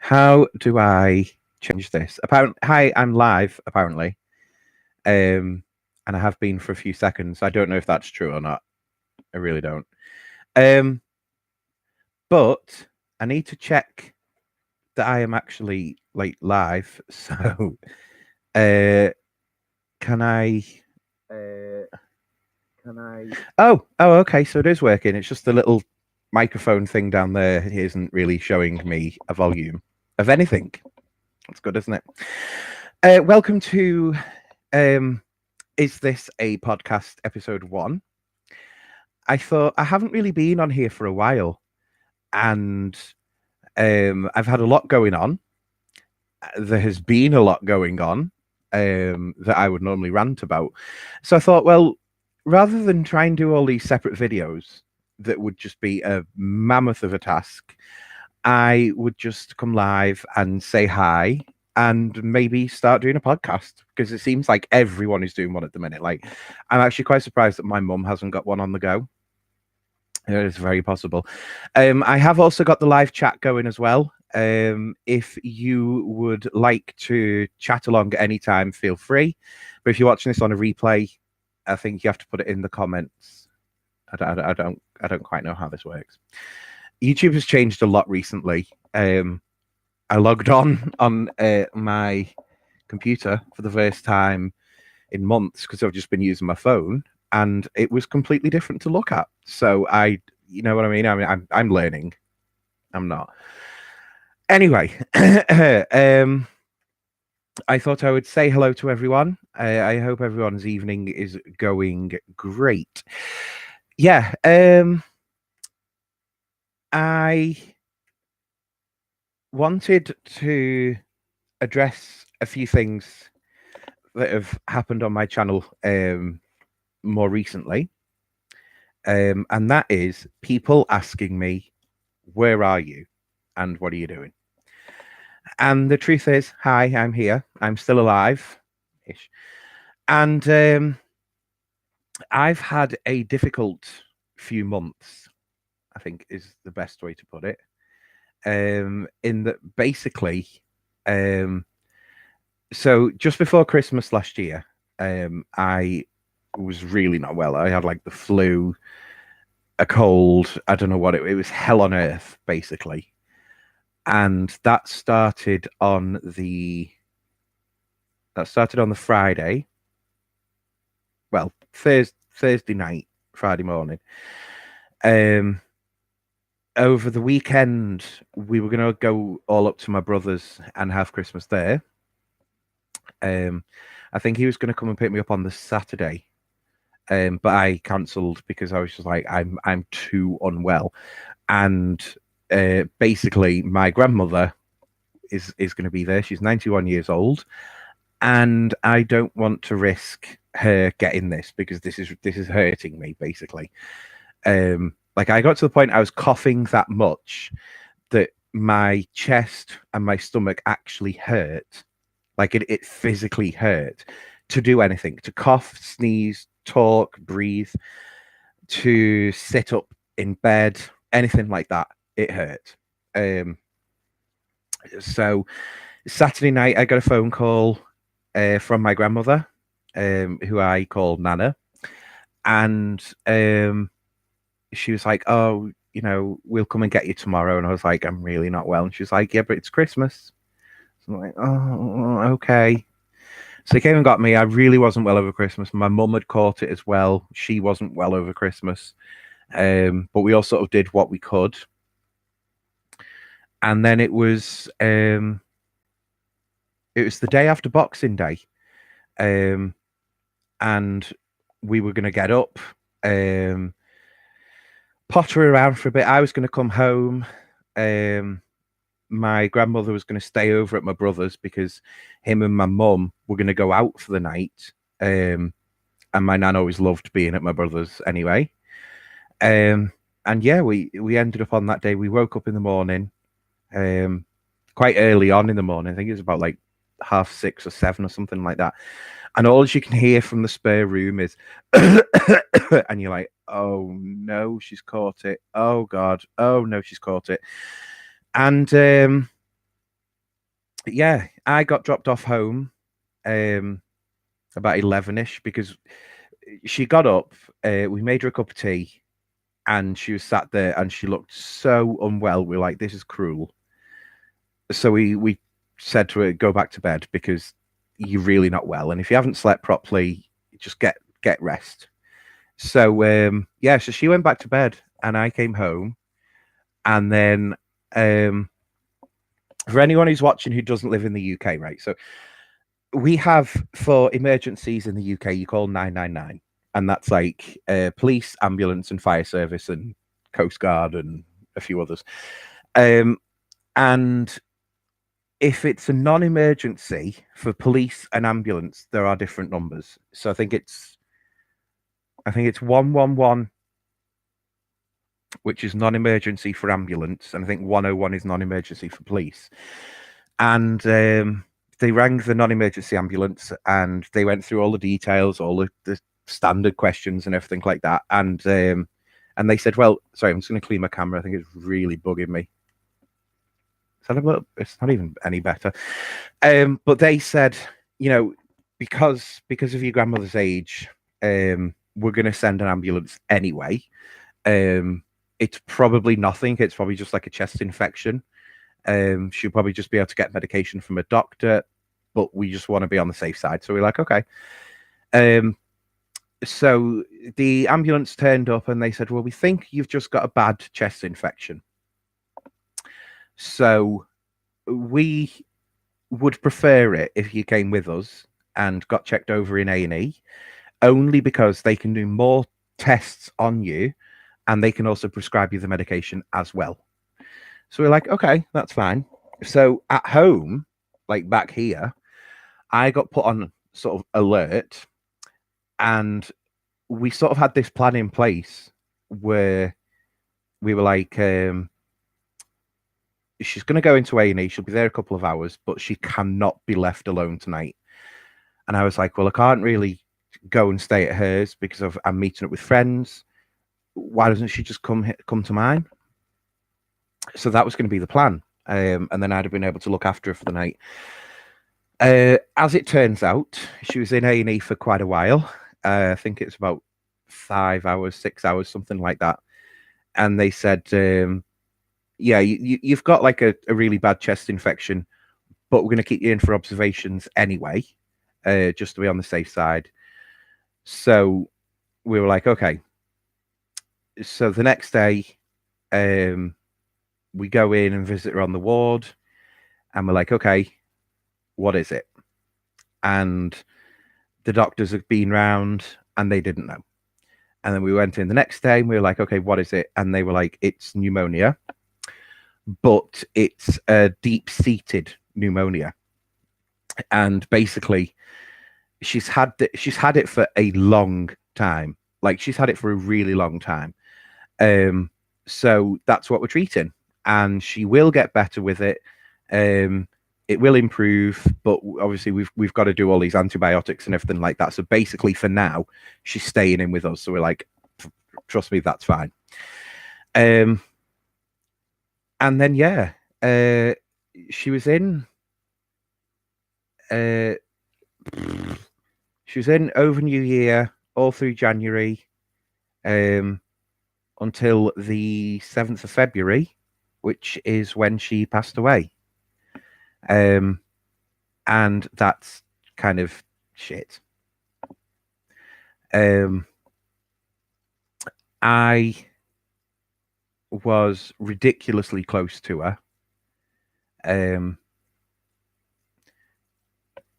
How do I change this? Hi, I'm live, apparently. And I have been for a few seconds. I don't know if that's true or not. I really don't. Um, but I need to check that I am actually like live. So, uh, can I? Uh, can I? Oh, okay. So it is working. It's just the little microphone thing down there isn't really showing me a volume of anything. That's good, isn't it? Welcome to Is This a Podcast episode 1? I thought I haven't really been on here for a while, and I've had a lot going on. There has been a lot going on that I would normally rant about. So I thought, well, rather than try and do all these separate videos that would just be a mammoth of a task, I would just come live and say hi and maybe start doing a podcast because it seems like everyone is doing one at the minute. Like, I'm actually quite surprised that my mum hasn't got one on the go. It is very possible. I have also got the live chat going as well. If you would like to chat along at any time, feel free. But if you're watching this on a replay, I think you have to put it in the comments. I don't quite know how this works. YouTube has changed a lot recently. I logged on my computer for the first time in months because I've just been using my phone, and it was completely different to look at. So you know what I mean? I'm learning. I'm not. Anyway, I thought I would say hello to everyone. I hope everyone's evening is going great. Yeah. I wanted to address a few things that have happened on my channel more recently. And that is people asking me, where are you and what are you doing? And the truth is, hi, I'm here. I'm still alive ish. And I've had a difficult few months, I think is the best way to put it. In that basically, so just before Christmas last year, I was really not well. I had like the flu, a cold. I don't know what it was. Hell on earth, basically. And that started on the Friday. Well, Thursday night, Friday morning. Over the weekend, we were going to go all up to my brother's and have Christmas there. I think he was going to come and pick me up on the Saturday, but I cancelled because I was just like, I'm too unwell, and basically my grandmother is going to be there. She's 91 years old, and I don't want to risk her getting this because this is hurting me basically. Like I got to the point I was coughing that much that my chest and my stomach actually hurt. Like it physically hurt to do anything, to cough, sneeze, talk, breathe, to sit up in bed, anything like that. It hurt. So Saturday night, I got a phone call from my grandmother, who I call Nana, and she was like, "Oh, you know, we'll come and get you tomorrow." And I was like, "I'm really not well." And she was like, "Yeah, but it's Christmas." So I'm like, "Oh, okay." So they came and got me. I really wasn't well over Christmas. My mum had caught it as well. She wasn't well over Christmas. But we all sort of did what we could. And then it was the day after Boxing Day. And we were going to get up, potter around for a bit. I was going to come home. My grandmother was going to stay over at my brother's because him and my mum were going to go out for the night. And my nan always loved being at my brother's anyway. And yeah, we ended up on that day. We woke up in the morning, quite early on in the morning. I think it was about like 6:30 or 7 or something like that. And all you can hear from the spare room is, and you're like, oh no, she's caught it. Oh God. Oh no, she's caught it. And yeah, I got dropped off home about 11ish because she got up. We made her a cup of tea, and she was sat there, and she looked so unwell. We were like, "This is cruel." So we said to her, "Go back to bed because you're really not well, and if you haven't slept properly, just get rest." So yeah, so she went back to bed, and I came home, and then um, for anyone who's watching who doesn't live in the UK, right? So we have for emergencies in the UK, you call 999, and that's like police, ambulance, and fire service, and Coast Guard, and a few others. And if it's a non-emergency for police and ambulance, there are different numbers. So I think it's 111, which is non-emergency for ambulance, and I think 101 is non-emergency for police. And they rang the non-emergency ambulance, and they went through all the details, all the standard questions, and everything like that. And they said, "Well, sorry, I'm just going to clean my camera. I think it's really bugging me." It's not even any better. But they said, because of your grandmother's age, we're going to send an ambulance anyway. It's probably nothing. It's probably just like a chest infection. She'll probably just be able to get medication from a doctor, but we just want to be on the safe side. So we're like, okay. So the ambulance turned up and they said, "Well, we think you've just got a bad chest infection. So we would prefer it if you came with us and got checked over in A&E, only because they can do more tests on you and they can also prescribe you the medication as well." So we're like, okay, that's fine. So at home, like back here, I got put on sort of alert, and we sort of had this plan in place where we were like, she's going to go into A&E. She'll be there a couple of hours, but she cannot be left alone tonight. And I was like, well, I can't really go and stay at hers because I'm meeting up with friends. Why doesn't she just come to mine? So that was going to be the plan. And then I'd have been able to look after her for the night. As it turns out, she was in A&E for quite a while. I think it's about 5 hours, 6 hours, something like that. And they said, yeah, you've got like a really bad chest infection, but we're going to keep you in for observations anyway, just to be on the safe side. So we were like, okay. So the next day, we go in and visit her on the ward, and we're like, okay, what is it? And the doctors have been round and they didn't know. And then we went in the next day and we were like, okay, what is it? And they were like, it's pneumonia, but it's a deep-seated pneumonia. And basically, she's had it for a long time. Like, she's had it for a really long time. So that's what we're treating. And she will get better with it. It will improve, but obviously we've got to do all these antibiotics and everything like that. So basically, for now, she's staying in with us. So we're like, trust me, that's fine. And then she was in. She was in over New Year, all through January, until the 7th of February, which is when she passed away. And that's kind of shit. I was ridiculously close to her.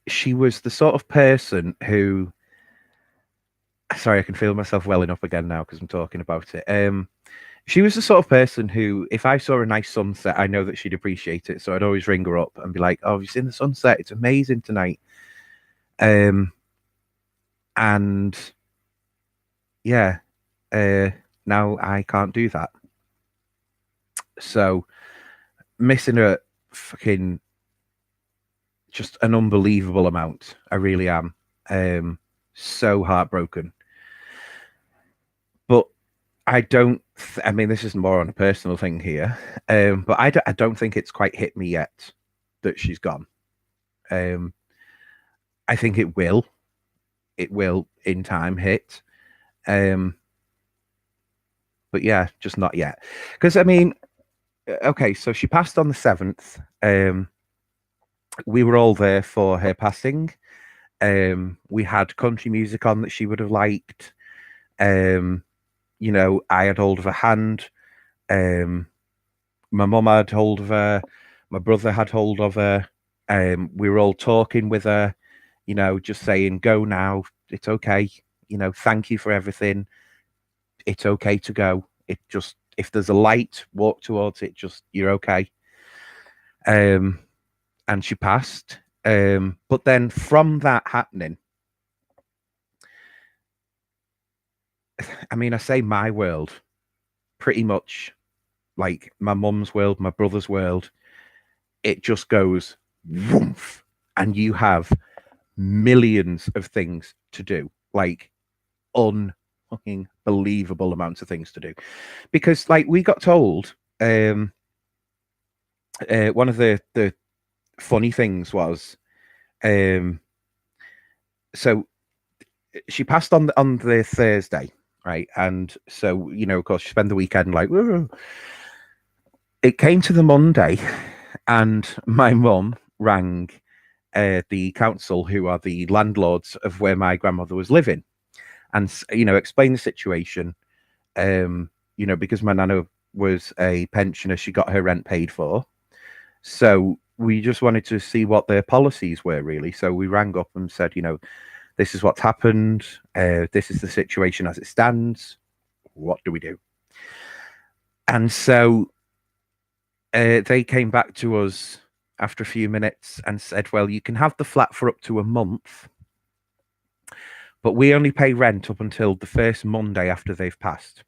She was the sort of person who, sorry, I can feel myself welling up again now because I'm talking about it. She was the sort of person who, if I saw a nice sunset, I know that she'd appreciate it. So I'd always ring her up and be like, "Oh, have you seen the sunset? It's amazing tonight." And yeah, now I can't do that. So missing her fucking just an unbelievable amount. I really am. So heartbroken. But I don't. I mean, this is more on a personal thing here, but I don't think it's quite hit me yet that she's gone. I think it will in time hit. But yeah, just not yet. Because I mean, okay, so she passed on the 7th. We were all there for her passing. We had country music on that she would have liked. You know, I had hold of her hand. My mum had hold of her. My brother had hold of her. We were all talking with her, you know, just saying, go now. It's okay. You know, thank you for everything. It's okay to go. It just, if there's a light, walk towards it. Just, you're okay. And she passed. But then from that happening, I mean, I say my world, pretty much like my mum's world, my brother's world, it just goes woof, and you have millions of things to do, like unfucking believable amounts of things to do. Because like we got told, one of the funny things was, so she passed on the Thursday, right? And so, you know, of course, she spent the weekend like, woo. It came to the Monday, and my mum rang the council, who are the landlords of where my grandmother was living, and, you know, explained the situation. You know, because my nana was a pensioner, she got her rent paid for. So we just wanted to see what their policies were, really. So we rang up and said, you know, this is what's happened. This is the situation as it stands. What do we do? And so they came back to us after a few minutes and said, well, you can have the flat for up to a month, but we only pay rent up until the first Monday after they've passed.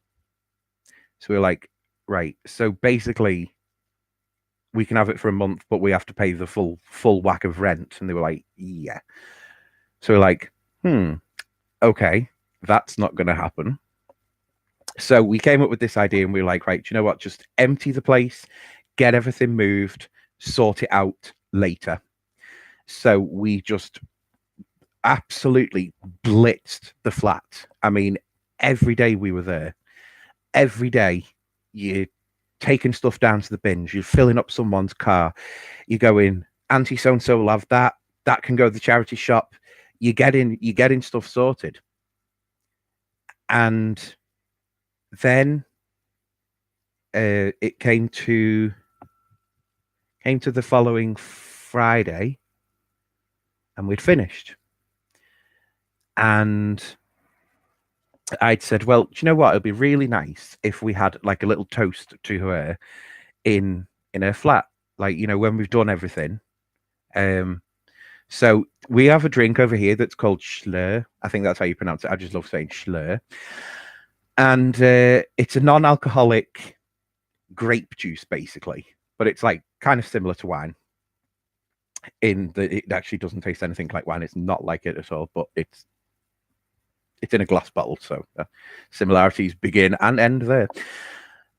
So we're like, right. So basically, we can have it for a month, but we have to pay the full whack of rent. And they were like, yeah. So we're like, okay, that's not going to happen. So we came up with this idea, and we were like, right, do you know what? Just empty the place, get everything moved, sort it out later. So we just absolutely blitzed the flat. I mean, every day we were there. Every day you're taking stuff down to the bins, you're filling up someone's car, you're going, Auntie so-and-so will have that. That can go to the charity shop. You're getting stuff sorted. And then it came to the following Friday, and we'd finished. And I'd said, well, do you know what? It'd be really nice if we had like a little toast to her in her flat, like, you know, when we've done everything. So we have a drink over here that's called Schlur. I think that's how you pronounce it. I just love saying Schlur. And it's a non-alcoholic grape juice, basically, but it's like kind of similar to wine in that it actually doesn't taste anything like wine. It's not like it at all, but it's in a glass bottle, so similarities begin and end there.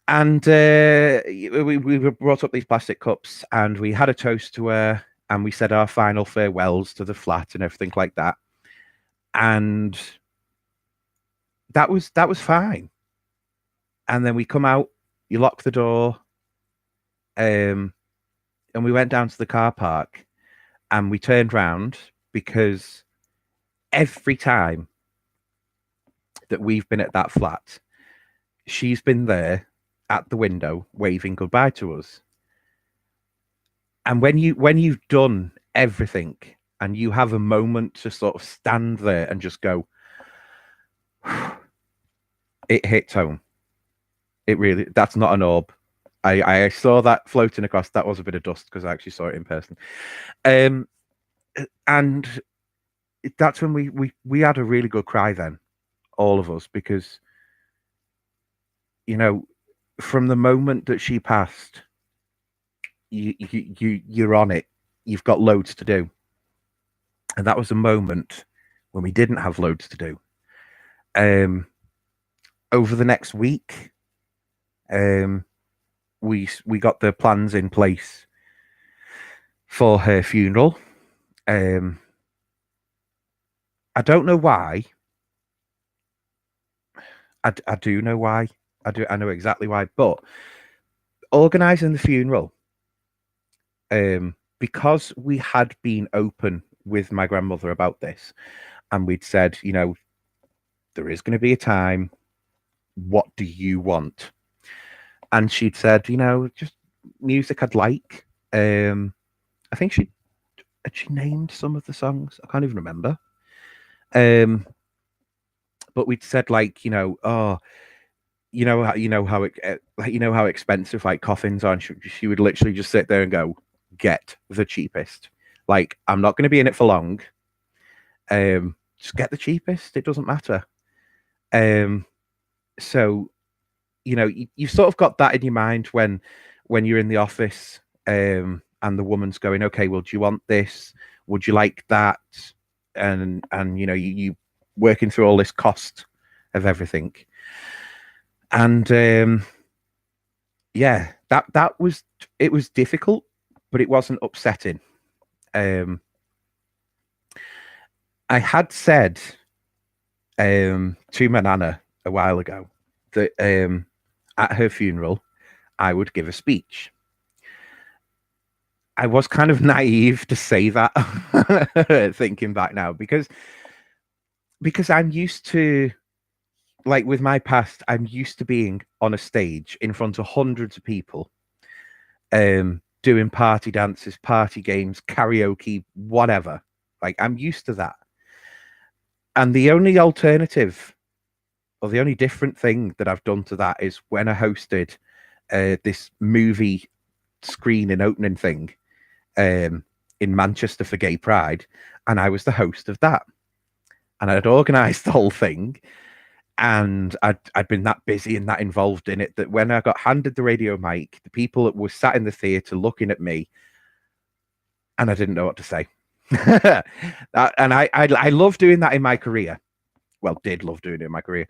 And we brought up these plastic cups, and we had a toast to her, and we said our final farewells to the flat and everything like that. And that was fine. And then we come out, you lock the door, and we went down to the car park, and we turned round, because every time that we've been at that flat, she's been there at the window waving goodbye to us. And when you've done everything and you have a moment to sort of stand there and just go, it hits home. It really, that's not an orb. I saw that floating across. That was a bit of dust because I actually saw it in person. And that's when we had a really good cry then, all of us, because, you know, from the moment that she passed, you're on it. You've got loads to do. And that was a moment when we didn't have loads to do. Over the next week, we got the plans in place for her funeral. I don't know why. I do know why. I know exactly why. But organising the funeral, because we had been open with my grandmother about this, and we'd said, there is going to be a time. What do you want? And she'd said, just music I'd like. I think she named some of the songs. I can't even remember. But we'd said like, how expensive like coffins are. And she would literally just sit there and go, get the cheapest. Like, I'm not going to be in it for long. Just get the cheapest. It doesn't matter. So you've sort of got that in your mind when you're in the office, and the woman's going, okay, well, do you want this? Would you like that? And you working through all this cost of everything. And yeah, that was, it was difficult, but it wasn't upsetting. I had said to my nana a while ago that at her funeral I would give a speech. I was kind of naive to say that, thinking back now, because I'm used to, like, with my past, I'm used to being on a stage in front of hundreds of people, doing party dances, party games, karaoke, whatever. Like, I'm used to that. And the only alternative, or the only different thing that I've done to that, is when I hosted this movie screening opening thing in Manchester for Gay Pride, and I was the host of that. And I'd organised the whole thing, and I'd been that busy and that involved in it that when I got handed the radio mic, the people that were sat in the theatre looking at me, and I didn't know what to say. And I love doing that in my career. Well, did love doing it in my career.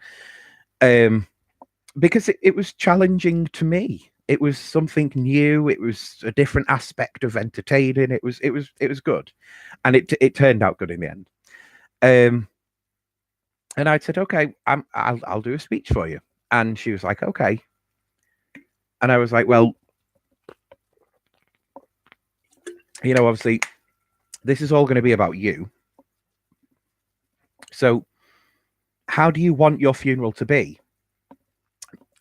Because it was challenging to me. It was something new. It was a different aspect of entertaining. It was good, and it turned out good in the end. And I said, okay, I'll do a speech for you. And she was like, okay. And I was like, well, obviously, this is all going to be about you. So, how do you want your funeral to be?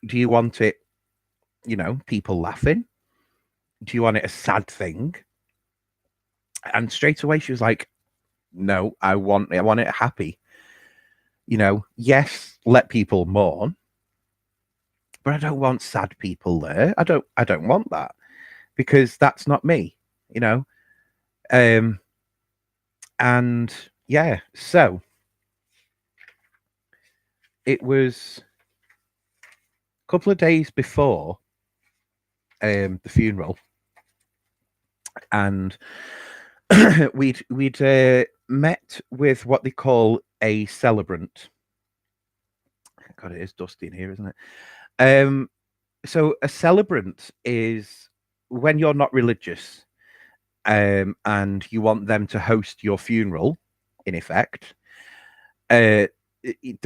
Do you want it, people laughing? Do you want it a sad thing? And straight away she was like, no, I want it happy. Yes, let people mourn, but I don't want sad people there. I don't want that, because that's not me, and yeah, so it was a couple of days before the funeral, and we'd met with what they call a celebrant. God, it is dusty in here, isn't it? So a celebrant is when you're not religious, and you want them to host your funeral, in effect. They're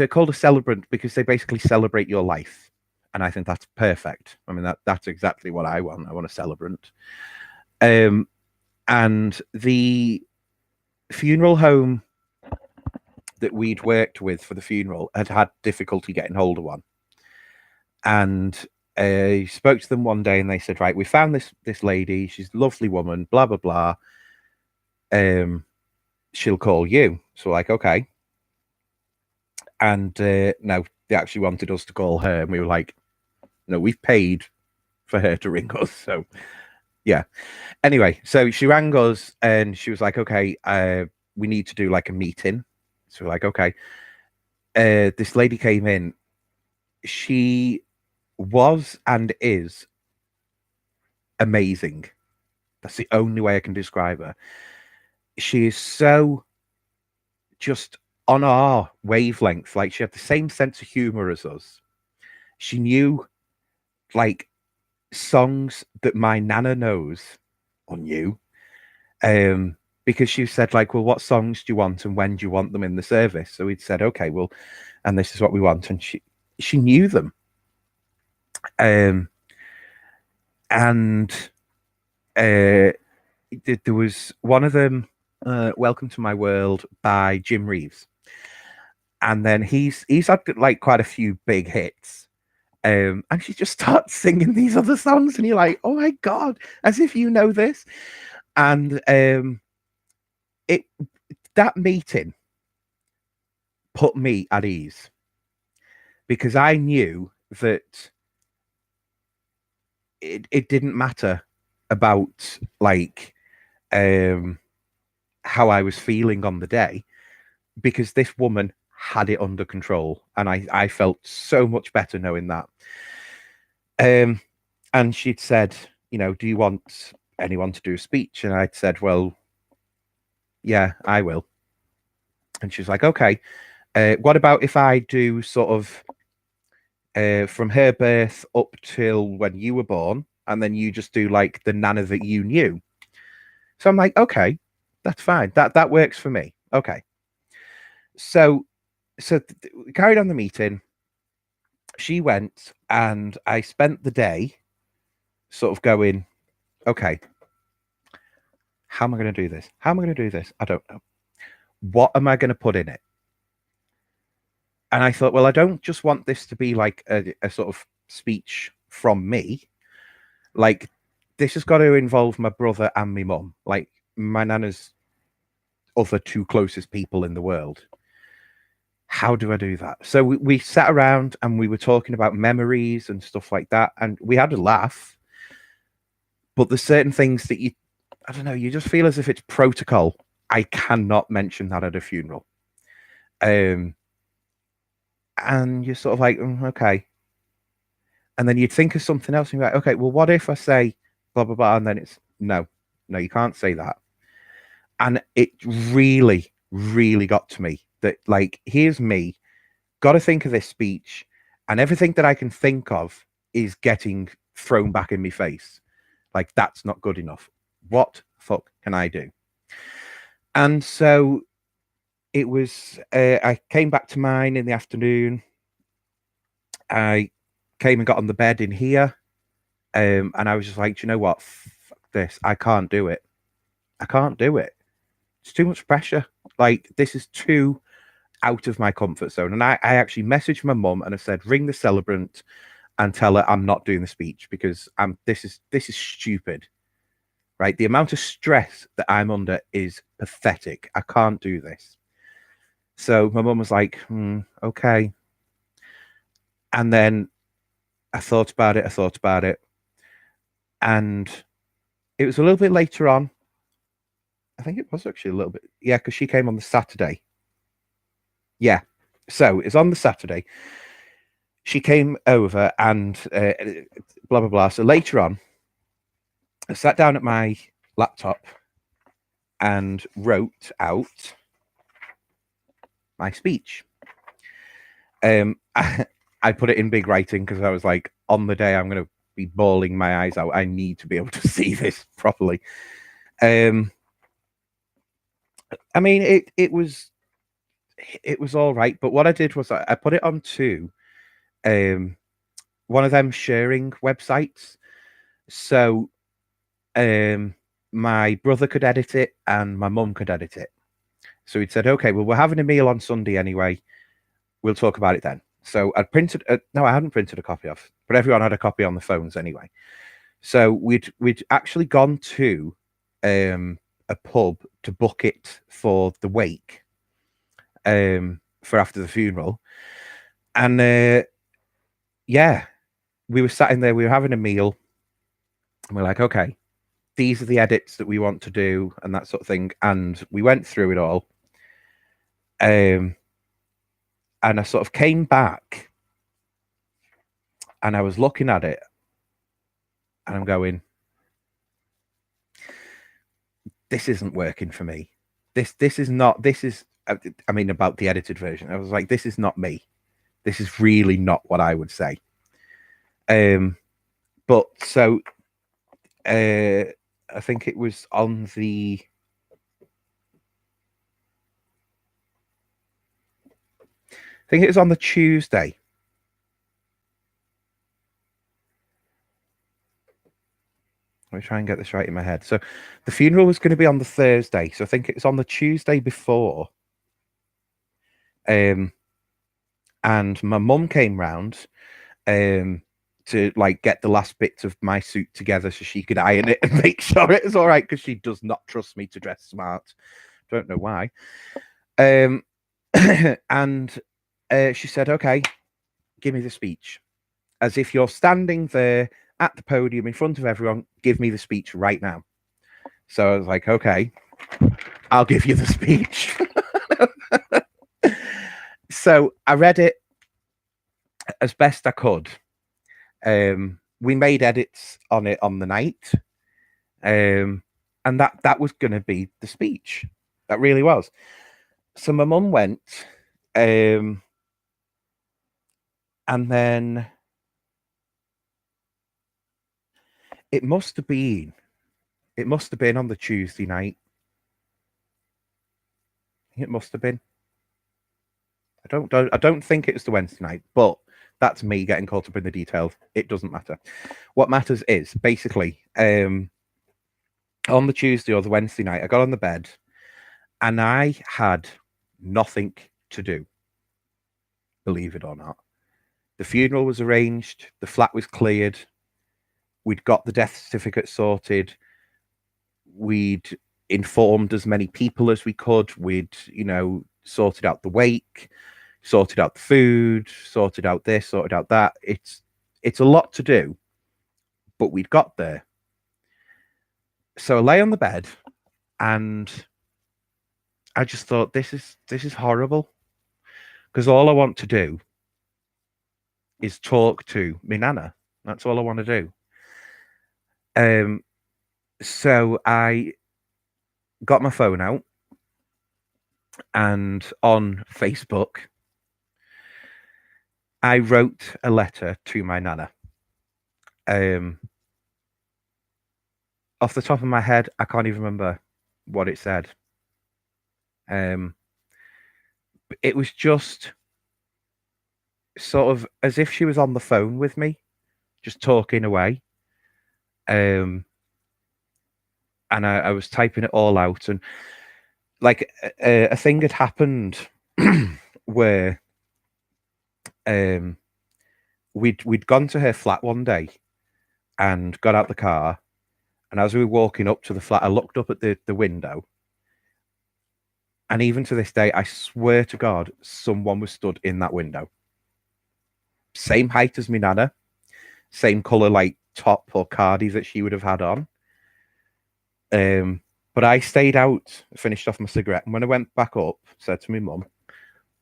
called a celebrant because they basically celebrate your life, and I think that's perfect. I mean, that's exactly what I want. I want a celebrant. And the funeral home that we'd worked with for the funeral had difficulty getting hold of one. And I spoke to them one day, and they said, right, we found this lady. She's a lovely woman, blah, blah, blah. She'll call you. So like, okay. And no, they actually wanted us to call her. And we were like, no, we've paid for her to ring us. So yeah. Anyway, so she rang us and she was like, okay, we need to do like a meeting. So we're like, okay. This lady came in. She was and is amazing. That's the only way I can describe her. She is so just on our wavelength. Like, she had the same sense of humor as us. She knew like songs that my nana knows or knew. because she said like, well, what songs do you want and when do you want them in the service? So we'd said, okay, well, and this is what we want, and she knew them. And there was one of them, "Welcome to My World" by Jim Reeves, and then he's had like quite a few big hits. And she just starts singing these other songs, and you're like, "Oh my god!" As if you know this. And that meeting put me at ease because I knew that it didn't matter about like how I was feeling on the day, because this woman had it under control, and I felt so much better knowing that. And she'd said, do you want anyone to do a speech? And I'd said, well, yeah, I will. And she's like, okay, what about if I do sort of from her birth up till when you were born, and then you just do like the Nana that you knew? So I'm like, okay, that's fine. That works for me. Okay. So we carried on the meeting. She went, and I spent the day sort of going, okay, how am I going to do this? How am I going to do this? I don't know. What am I going to put in it? And I thought, well, I don't just want this to be like a sort of speech from me. Like, this has got to involve my brother and my mum, like my nana's other two closest people in the world. How do I do that? So we sat around and we were talking about memories and stuff like that, and we had a laugh. But there's certain things that I don't know, you just feel as if it's protocol. I cannot mention that at a funeral. And you're sort of like, okay. And then you'd think of something else and you're like, okay, well, what if I say blah, blah, blah? And then it's no, you can't say that. And it really, really got to me that, like, here's me, got to think of this speech, and everything that I can think of is getting thrown back in my face. Like, that's not good enough. What fuck can I do? And so it was, I came back to mine in the afternoon. I came and got on the bed in here. And I was just like, do you know what? Fuck this. I can't do it. I can't do it. It's too much pressure. Like, this is too out of my comfort zone. And I actually messaged my mum and I said, ring the celebrant and tell her I'm not doing the speech because this is stupid. Right? The amount of stress that I'm under is pathetic. I can't do this. So my mum was like, okay. And then I thought about it. And it was a little bit later on. I think it was actually a little bit. Yeah, because she came on the Saturday. Yeah. So it's on the Saturday. She came over and blah, blah, blah. So later on, I sat down at my laptop and wrote out my speech. I put it in big writing because I was like, on the day I'm going to be bawling my eyes out. I need to be able to see this properly. I mean, it was all right, but what I did was I put it onto one of them sharing websites, so my brother could edit it and my mum could edit it. So he'd said, okay, well, we're having a meal on Sunday anyway. We'll talk about it then. So I printed. No, I hadn't printed a copy off, but everyone had a copy on the phones anyway. So we'd actually gone to a pub to book it for the wake, for after the funeral, and yeah, we were sat in there. We were having a meal, and we're like, okay, these are the edits that we want to do, and that sort of thing. And we went through it all, and I sort of came back, and I was looking at it, and I'm going, this isn't working for me. This is not. This is. I mean, about the edited version, I was like, this is not me. This is really not what I would say. But so I think it was on the think it was on the Tuesday. Let me try and get this right in my head. So the funeral was going to be on the Thursday. So I think it's on the Tuesday before. And my mum came round to like get the last bits of my suit together so she could iron it and make sure it was all right, because she does not trust me to dress smart. Don't know why. And she said, okay, give me the speech. As if you're standing there at the podium in front of everyone, give me the speech right now. So I was like, okay, I'll give you the speech. So I read it as best I could. We made edits on it on the night. And that was going to be the speech. That really was. So my mum went, and then it must have been on the Tuesday night. It must have been. I don't think it was the Wednesday night, but that's me getting caught up in the details. It doesn't matter. What matters is basically on the Tuesday or the Wednesday night, I got on the bed and I had nothing to do. Believe it or not. The funeral was arranged. The flat was cleared. We'd got the death certificate sorted. We'd informed as many people as we could. We'd, sorted out the wake, sorted out the food, sorted out this, sorted out that. It's a lot to do, but we'd got there. So I lay on the bed and I just thought, this is horrible, because all I want to do is talk to my nana. That's all I want to do. So I got my phone out, and on Facebook, I wrote a letter to my nana. Off the top of my head, I can't even remember what it said. It was just sort of as if she was on the phone with me, just talking away. And I was typing it all out, and like a thing had happened where we'd gone to her flat one day and got out the car, and as we were walking up to the flat, I looked up at the window, and even to this day, I swear to God, someone was stood in that window. Same height as me nana, same colour like top or cardi that she would have had on. But I stayed out, finished off my cigarette, and when I went back up, said to my mum,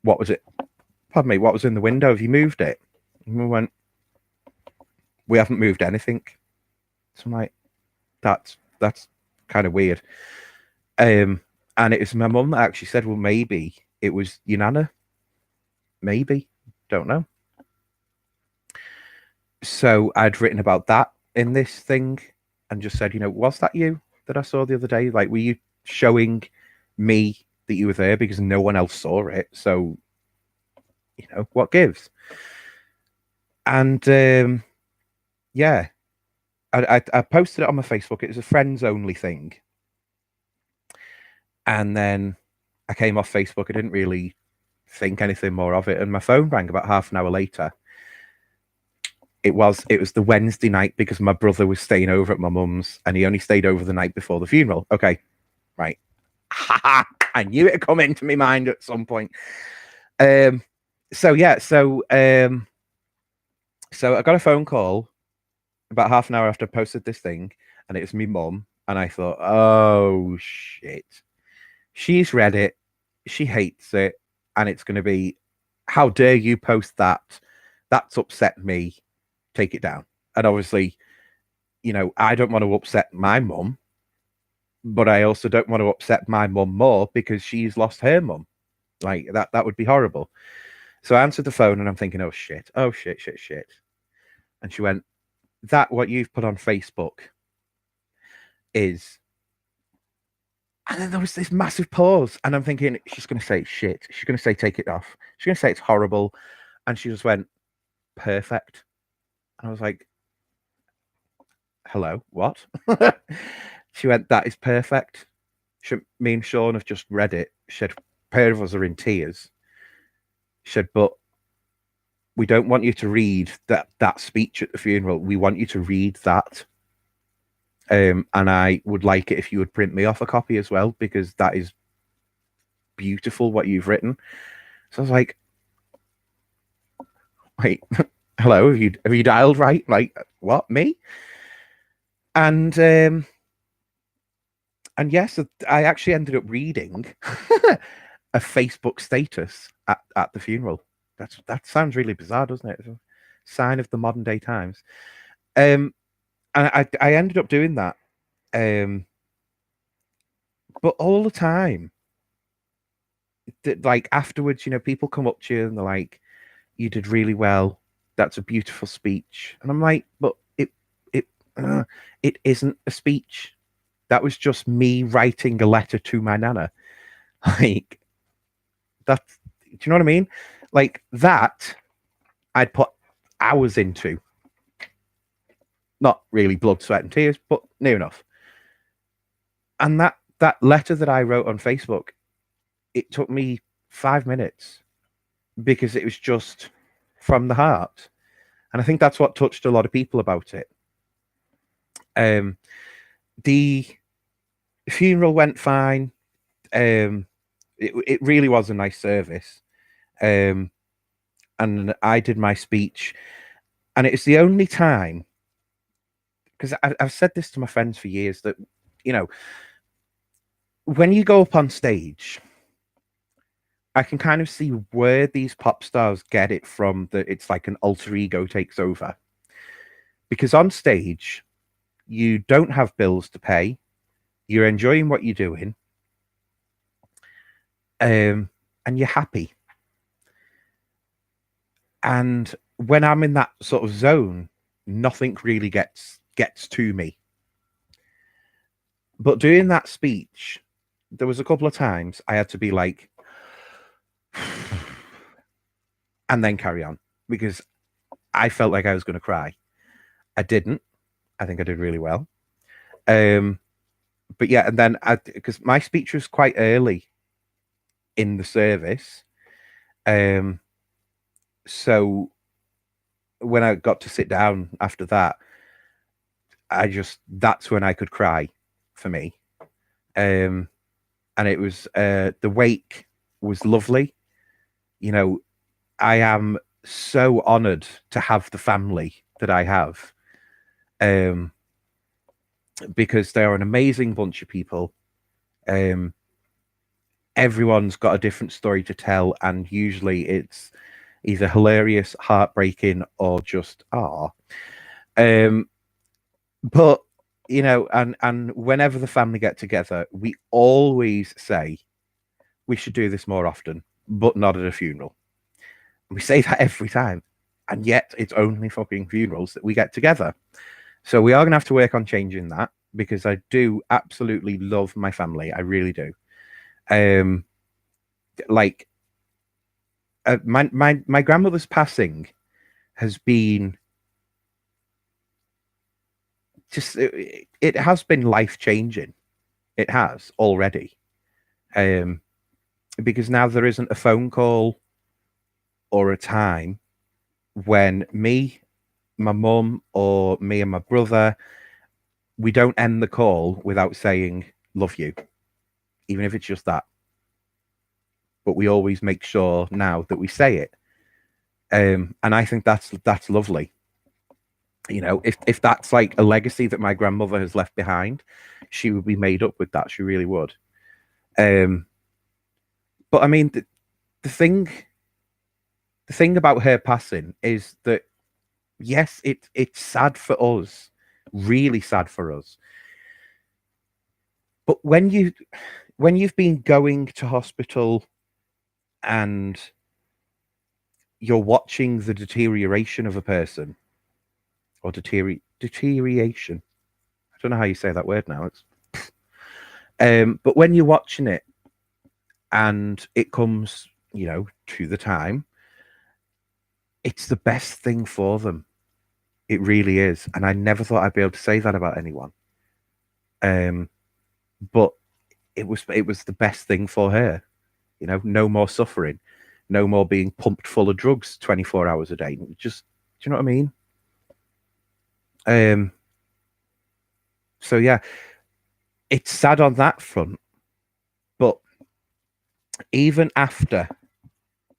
what was it? Pardon me, what was in the window? Have you moved it? And we went, we haven't moved anything. So I'm like, that's kind of weird. And it was my mum that actually said, well, maybe it was your nana. Maybe. Don't know. So I'd written about that in this thing and just said, was that you that I saw the other day? Like, were you showing me that you were there, because no one else saw it? So, what gives? And yeah, I posted it on my Facebook. It was a friends only thing. And then I came off Facebook. I didn't really think anything more of it. And my phone rang about half an hour later. It was the Wednesday night, because my brother was staying over at my mum's, and he only stayed over the night before the funeral. Okay, right. I knew it had come into my mind at some point. So I got a phone call about half an hour after I posted this thing, and it was me mum, and I thought, oh shit, she's read it, she hates it, and it's going to be, how dare you post that? That's upset me. Take it down. And obviously, I don't want to upset my mum, but I also don't want to upset my mum more, because she's lost her mum. Like that would be horrible. So I answered the phone and I'm thinking, oh shit. And she went, that what you've put on Facebook is And then there was this massive pause, and I'm thinking, she's going to say shit. She's going to say take it off. She's going to say it's horrible. And she just went, perfect. And I was like, hello, what? She went, that is perfect. Me and Sean have just read it. She said, a pair of us are in tears. She said, but we don't want you to read that speech at the funeral. We want you to read that. And I would like it if you would print me off a copy as well, because that is beautiful what you've written. So I was like, wait, hello, have you dialed right? Like, what, me? And yes, I actually ended up reading a Facebook status at the funeral. That sounds really bizarre, doesn't it? It's a sign of the modern day times. And I ended up doing that. But all the time, like afterwards, people come up to you and they're like, "You did really well. That's a beautiful speech." And I'm like, "But it isn't a speech. That was just me writing a letter to my nana." Like that. Do you know what I mean? Like that, I'd put hours into. Not really blood, sweat, and tears, but near enough. And that letter that I wrote on Facebook, it took me 5 minutes because it was just from the heart. And I think that's what touched a lot of people about it. The funeral went fine. It really was a nice service. And I did my speech. And it's the only time, because I've said this to my friends for years, that, when you go up on stage, I can kind of see where these pop stars get it from, that it's like an alter ego takes over. Because on stage, you don't have bills to pay. You're enjoying what you're doing. And you're happy. And when I'm in that sort of zone, nothing really gets to me. But doing that speech, there was a couple of times I had to be like, and then carry on, because I felt like I was going to cry. I didn't. I think I did really well. But yeah, and then because my speech was quite early in the service, so when I got to sit down after that, that's when I could cry for me. And it was the wake was lovely. I am so honored to have the family that I have, because they're an amazing bunch of people. Everyone's got a different story to tell, and usually it's either hilarious, heartbreaking, or just but and whenever the family get together, we always say we should do this more often, but not at a funeral. We say that every time, and yet it's only fucking funerals that we get together. So we are going to have to work on changing that, because I do absolutely love my family. I really do. My grandmother's passing has been just, it has been life changing. It has already. Because now there isn't a phone call or a time when me, my mum, or me and my brother, we don't end the call without saying love you, even if it's just that. But we always make sure now that we say it. And I think that's lovely. If that's like a legacy that my grandmother has left behind, she would be made up with that. She really would. But I mean, the thing about her passing is that, yes, it's sad for us, really sad for us. But when you've been going to hospital and you're watching the deterioration of a person, or deterioration, I don't know how you say that word now. But when you're watching it and it comes, to the time, it's the best thing for them. It really is. And I never thought I'd be able to say that about anyone. But it was the best thing for her. No more suffering, no more being pumped full of drugs 24 hours a day. Just, do you know what I mean? So yeah, it's sad on that front. But even after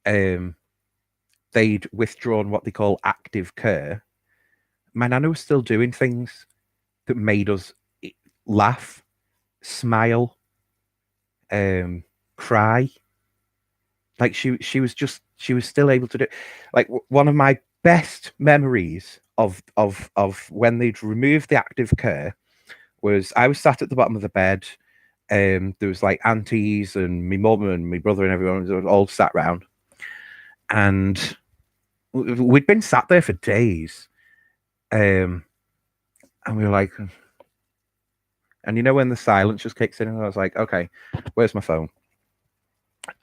they'd withdrawn what they call active care, my nana was still doing things that made us laugh, smile, cry. Like she was still able to do. Like one of my best memories of when they'd removed the active care was I was sat at the bottom of the bed. There was like aunties and my mum and my brother and everyone was all sat round, and we'd been sat there for days. And we were like, and when the silence just kicks in, and I was like, okay, where's my phone?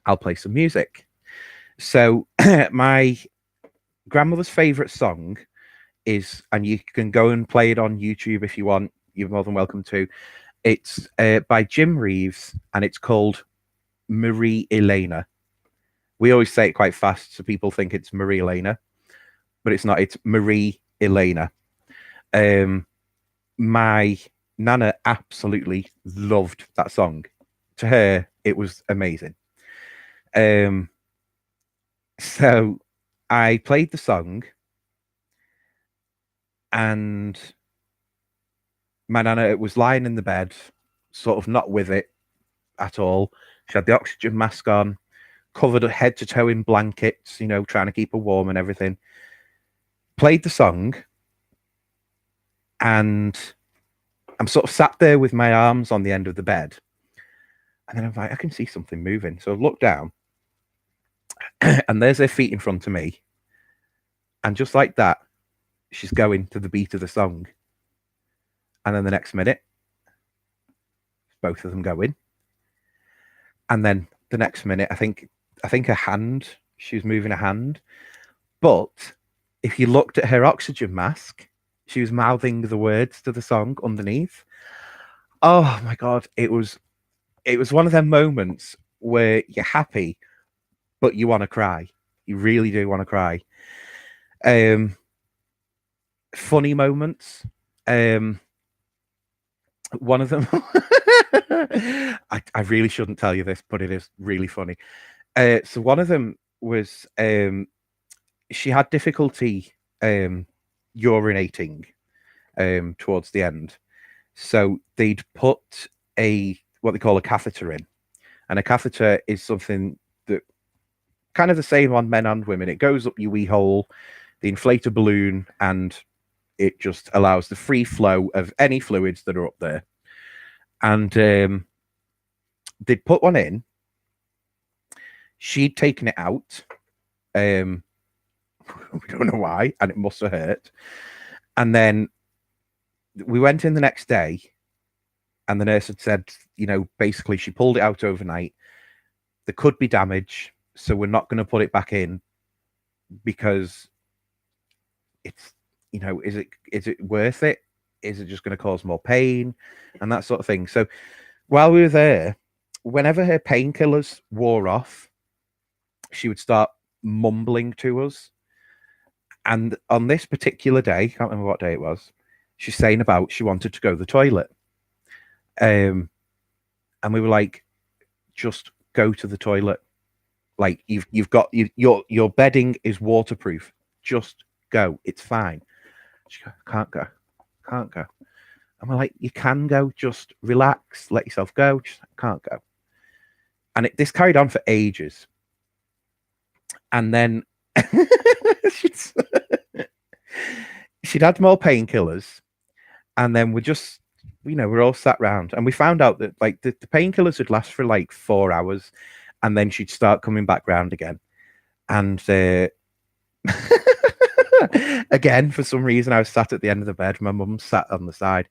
I'll play some music. So my grandmother's favorite song is, and you can go and play it on YouTube if you want, you're more than welcome to. It's by Jim Reeves, and it's called Marie Elena. We always say it quite fast, so people think it's Marie Elena, but it's not. It's Marie Elena. My nana absolutely loved that song. To her, it was amazing. So I played the song, and my nana was lying in the bed, sort of not with it at all. She had the oxygen mask on, covered her head to toe in blankets, trying to keep her warm and everything. Played the song, and I'm sort of sat there with my arms on the end of the bed. And then I'm like, I can see something moving. So I've looked down, and there's her feet in front of me. And just like that, she's going to the beat of the song. And then the next minute, both of them going. And then the next minute, I think her hand, she was moving her hand. But if you looked at her oxygen mask, she was mouthing the words to the song underneath. Oh my God. It was one of them moments where you're happy, but you want to cry. You really do want to cry. Funny moments. One of them, I really shouldn't tell you this, but it is really funny. So one of them was she had difficulty urinating towards the end. So they'd put what they call a catheter in. And a catheter is something that kind of the same on men and women. It goes up your wee hole, they inflate a balloon, and it just allows the free flow of any fluids that are up there. And they'd put one in. She'd taken it out. We don't know why, and it must have hurt. And then we went in the next day, and the nurse had said, basically she pulled it out overnight. There could be damage, so we're not going to put it back in because it's, is it worth it? Is it just going to cause more pain and that sort of thing? So while we were there, whenever her painkillers wore off, she would start mumbling to us. And on this particular day, can't remember what day it was, she's saying about she wanted to go to the toilet. And we were like, just go to the toilet. Like you've got your bedding is waterproof. Just go. It's fine. She goes, can't go. And we're like, you can go. Just relax. Let yourself go. Just can't go. And this carried on for ages. And then she'd had more painkillers. And then we're all sat round, and we found out that like the painkillers would last for like 4 hours, and then she'd start coming back round again. And again, for some reason, I was sat at the end of the bed. My mum sat on the side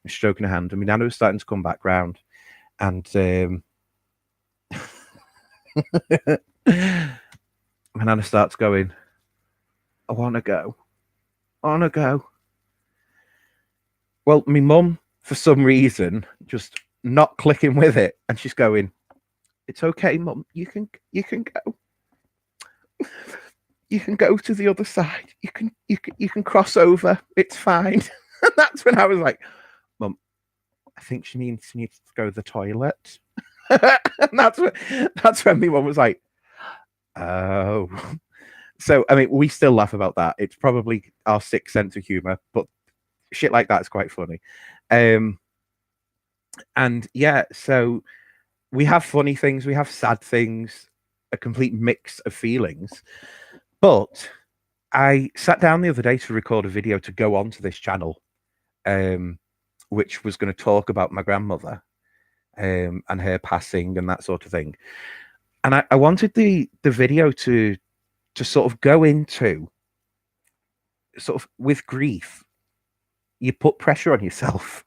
and stroking her hand, and my nana was starting to come back round. And my nana starts going, I want to go. I want to go. Well, my mum, for some reason, just not clicking with it. And she's going, it's okay, mum. You can go. You can go to the other side. You can cross over. It's fine. And that's when I was like, Mum, I think she needs to go to the toilet. And that's when my mum was like, oh. So I mean, we still laugh about that. It's probably our sixth sense of humor, but shit like that's quite funny. And yeah, so we have funny things, we have sad things, a complete mix of feelings. But I sat down the other day to record a video to go onto this channel, which was going to talk about my grandmother and her passing and that sort of thing. And I wanted the video to sort of go into sort of with grief. You put pressure on yourself.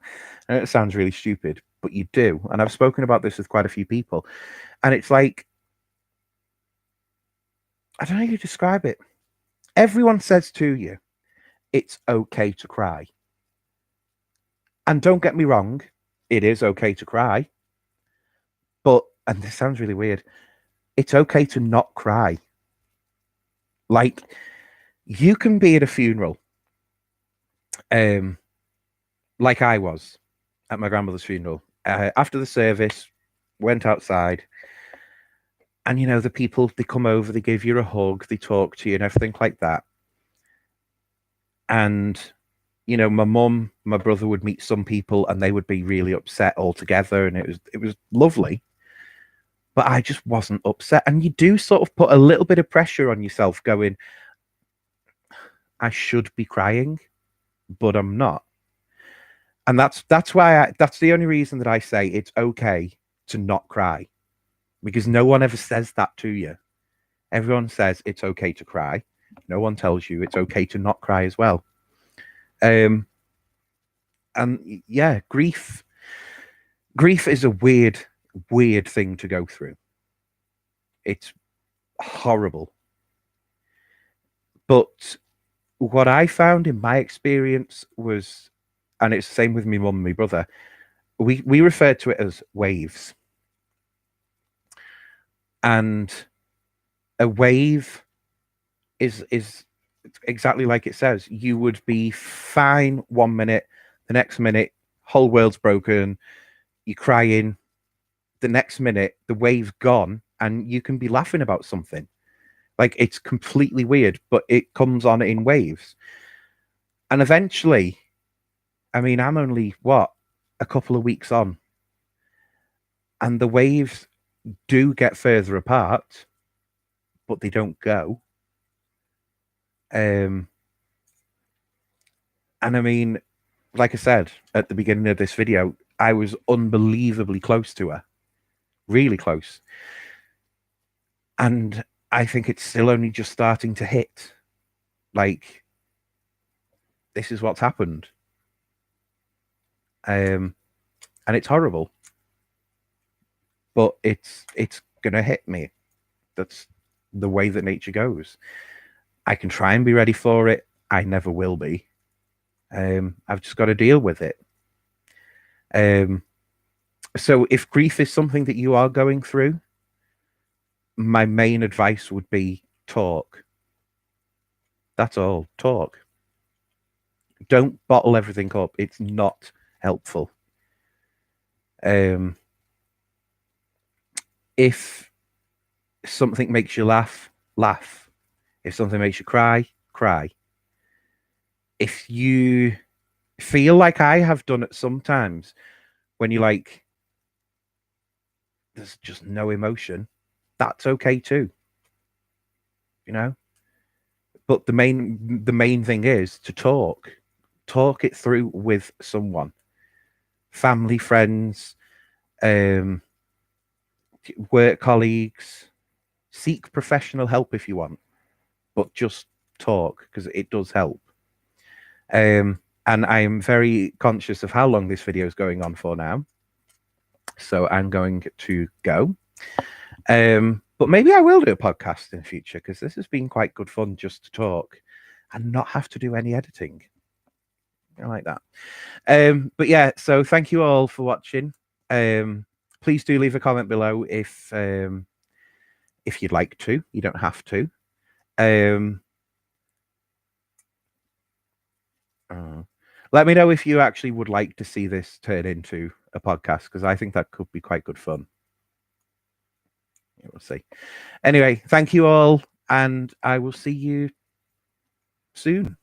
I know it sounds really stupid, but you do. And I've spoken about this with quite a few people. And it's like, I don't know how you describe it. Everyone says to you, it's okay to cry. And don't get me wrong, it is okay to cry. But, and this sounds really weird, it's okay to not cry. Like, you can be at a funeral, like I was at my grandmother's funeral. After the service, went outside, and you know, the people, they come over, they give you a hug, they talk to you and everything like that. And you know, my mum, my brother would meet some people and they would be really upset altogether, and it was lovely. But I just wasn't upset. And you do sort of put a little bit of pressure on yourself going, I should be crying, but I'm not. And that's why that's the only reason that I say it's okay to not cry, because no one ever says that to you. Everyone says it's okay to cry. No one tells you it's okay to not cry as well. And yeah, grief is a weird thing to go through. It's horrible. But what I found in my experience was, and it's the same with my mum and my brother, we referred to it as waves. And a wave is exactly like it says. You would be fine 1 minute, the next minute, whole world's broken, you're crying. The next minute, the wave's gone, and you can be laughing about something. Like, it's completely weird, but it comes on in waves. And eventually, I mean, I'm only, a couple of weeks on, and the waves do get further apart, but they don't go. And I mean, like I said at the beginning of this video, I was unbelievably close to her, really close. And I think it's still only just starting to hit. Like, this is what's happened. And it's horrible. But it's gonna hit me. That's the way that nature goes. I can try and be ready for it. I never will be. I've just got to deal with it. So if grief is something that you are going through, my main advice would be talk. That's all. Talk. Don't bottle everything up. It's not helpful. If something makes you laugh, laugh. If something makes you cry, cry. If you feel like I have done it sometimes, when you're like, there's just no emotion, that's okay too. You know? But the main thing is to talk it through with someone, family, friends, work colleagues. Seek professional help if you want, but just talk, because it does help. And I am very conscious of how long this video is going on for now, So I'm going to go. But maybe I will do a podcast in the future because this has been quite good fun just to talk and not have to do any editing. I like that. But yeah, so thank you all for watching. Please do leave a comment below if you'd like to. You don't have to. Let me know if you actually would like to see this turn into a podcast because I think that could be quite good fun. We'll see. Anyway, thank you all, and I will see you soon.